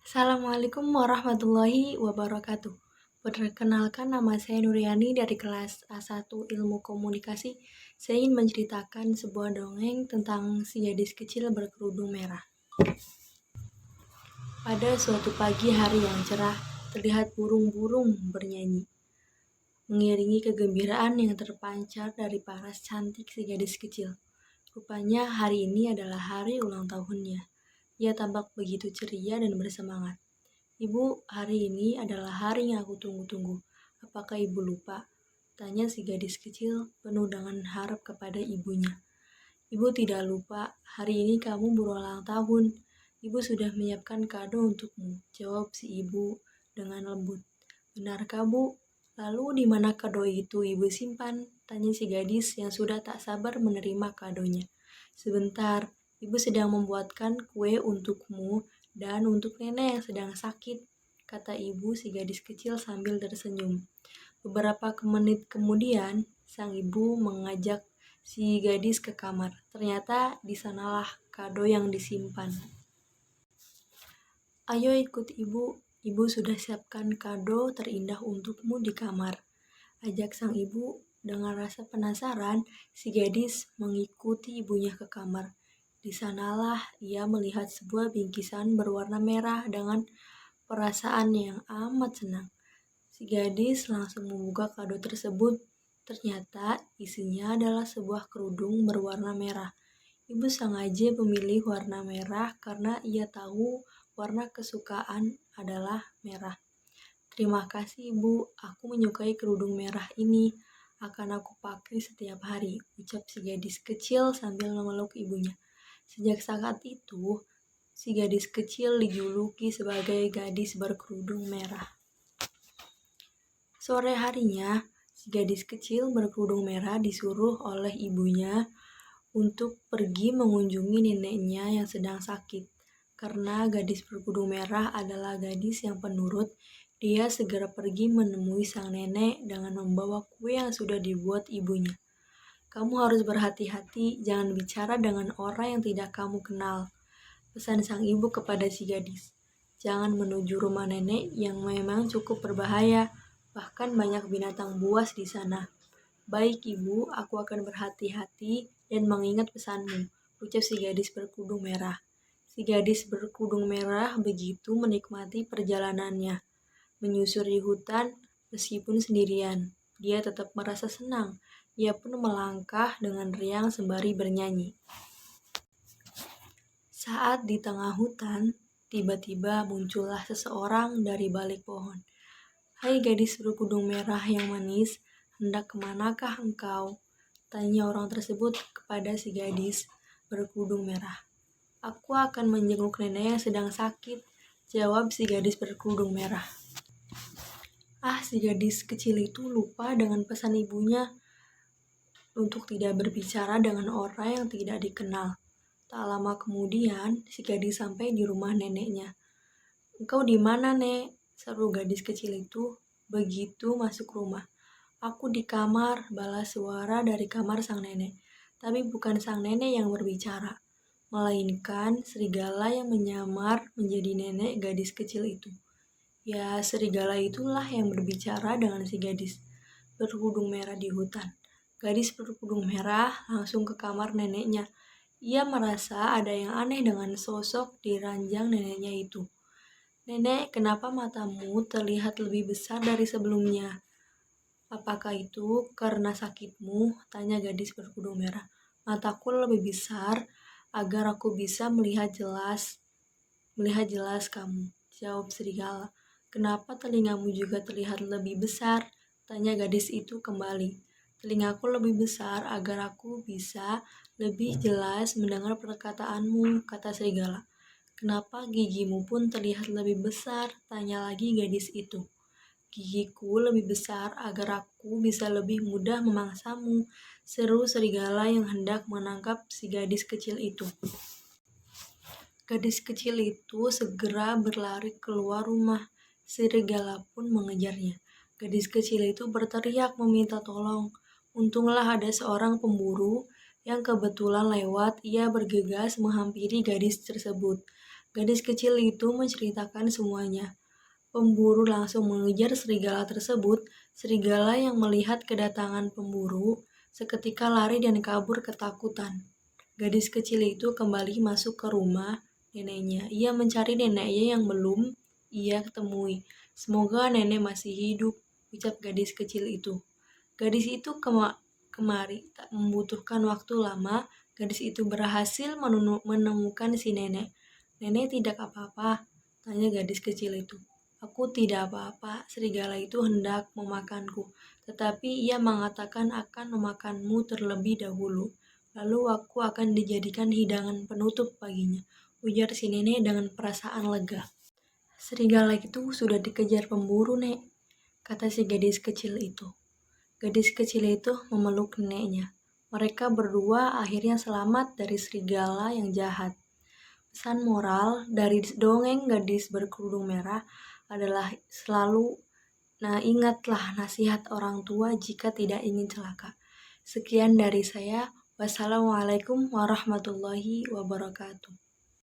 Assalamualaikum warahmatullahi wabarakatuh. Perkenalkan, nama saya Nuryani dari kelas A1 Ilmu Komunikasi. Saya ingin menceritakan sebuah dongeng tentang si gadis kecil berkerudung merah. Pada suatu pagi hari yang cerah, terlihat burung-burung bernyanyi, mengiringi kegembiraan yang terpancar dari paras cantik si gadis kecil. Rupanya hari ini adalah hari ulang tahunnya. Ia tampak begitu ceria dan bersemangat. "Ibu, hari ini adalah hari yang aku tunggu-tunggu. Apakah ibu lupa?" tanya si gadis kecil penuh dengan harap kepada ibunya. "Ibu tidak lupa, hari ini kamu berulang tahun. Ibu sudah menyiapkan kado untukmu," jawab si ibu dengan lembut. "Benarkah, Bu? Lalu di mana kado itu ibu simpan?" tanya si gadis yang sudah tak sabar menerima kadonya. "Sebentar, ibu sedang membuatkan kue untukmu dan untuk nenek yang sedang sakit," kata ibu si gadis kecil sambil tersenyum. Beberapa menit kemudian, sang ibu mengajak si gadis ke kamar. Ternyata di sanalah kado yang disimpan. "Ayo ikut ibu, ibu sudah siapkan kado terindah untukmu di kamar," ajak sang ibu. Dengan rasa penasaran, si gadis mengikuti ibunya ke kamar. Di sanalah ia melihat sebuah bingkisan berwarna merah dengan perasaan yang amat senang. Si gadis langsung membuka kado tersebut. Ternyata isinya adalah sebuah kerudung berwarna merah. Ibu sengaja memilih warna merah karena ia tahu warna kesukaan adalah merah. "Terima kasih, Ibu. Aku menyukai kerudung merah ini. Akan aku pakai setiap hari," ucap si gadis kecil sambil memeluk ibunya. Sejak saat itu, si gadis kecil dijuluki sebagai gadis berkerudung merah. Sore harinya, si gadis kecil berkerudung merah disuruh oleh ibunya untuk pergi mengunjungi neneknya yang sedang sakit. Karena gadis berkerudung merah adalah gadis yang penurut, dia segera pergi menemui sang nenek dengan membawa kue yang sudah dibuat ibunya. "Kamu harus berhati-hati, jangan bicara dengan orang yang tidak kamu kenal," pesan sang ibu kepada si gadis. "Jangan menuju rumah nenek yang memang cukup berbahaya, bahkan banyak binatang buas di sana." "Baik, Ibu, aku akan berhati-hati dan mengingat pesanmu," ucap si gadis berkerudung merah. Si gadis berkerudung merah begitu menikmati perjalanannya, menyusuri hutan meskipun sendirian. Dia tetap merasa senang. Ia pun melangkah dengan riang sembari bernyanyi. Saat di tengah hutan, tiba-tiba muncullah seseorang dari balik pohon. "Hai gadis berkerudung merah yang manis, hendak kemanakah engkau?" tanya orang tersebut kepada si gadis berkerudung merah. "Aku akan menjenguk nenek yang sedang sakit," jawab si gadis berkerudung merah. Si gadis kecil itu lupa dengan pesan ibunya untuk tidak berbicara dengan orang yang tidak dikenal. Tak lama kemudian, si gadis sampai di rumah neneknya. "Engkau di mana, Nek?" seru gadis kecil itu begitu masuk rumah. "Aku di kamar," balas suara dari kamar sang nenek. Tapi bukan sang nenek yang berbicara, melainkan serigala yang menyamar menjadi nenek gadis kecil itu. Ya, serigala itulah yang berbicara dengan si gadis berkerudung merah di hutan. Gadis berkerudung merah langsung ke kamar neneknya. Ia merasa ada yang aneh dengan sosok di ranjang neneknya itu. "Nenek, kenapa matamu terlihat lebih besar dari sebelumnya? Apakah itu karena sakitmu?" tanya gadis berkerudung merah. "Mataku lebih besar agar aku bisa melihat jelas kamu," jawab serigala. "Kenapa telingamu juga terlihat lebih besar?" tanya gadis itu kembali. "Telingaku lebih besar agar aku bisa lebih jelas mendengar perkataanmu," kata serigala. "Kenapa gigimu pun terlihat lebih besar?" tanya lagi gadis itu. "Gigiku lebih besar agar aku bisa lebih mudah memangsamu," seru serigala yang hendak menangkap si gadis kecil itu. Gadis kecil itu segera berlari keluar rumah. Serigala pun mengejarnya. Gadis kecil itu berteriak meminta tolong. Untunglah ada seorang pemburu yang kebetulan lewat. Ia bergegas menghampiri gadis tersebut. Gadis kecil itu menceritakan semuanya. Pemburu langsung mengejar serigala tersebut. Serigala yang melihat kedatangan pemburu seketika lari dan kabur ketakutan. Gadis kecil itu kembali masuk ke rumah neneknya. Ia mencari neneknya yang belum ia temui. Semoga nenek masih hidup, ucap gadis kecil itu. Gadis itu kemari, tak membutuhkan waktu lama. Gadis itu berhasil menemukan si nenek. Nenek tidak apa-apa, tanya gadis kecil itu. Aku tidak apa-apa, serigala itu hendak memakanku, tetapi ia mengatakan akan memakanmu terlebih dahulu. Lalu aku akan dijadikan hidangan penutup baginya, ujar si nenek dengan perasaan lega. Serigala itu sudah dikejar pemburu, Nek, kata si gadis kecil itu. Gadis kecil itu memeluk neneknya. Mereka berdua akhirnya selamat dari serigala yang jahat. Pesan moral dari dongeng gadis berkerudung merah adalah selalu ingatlah nasihat orang tua jika tidak ingin celaka. Sekian dari saya. Wassalamualaikum warahmatullahi wabarakatuh.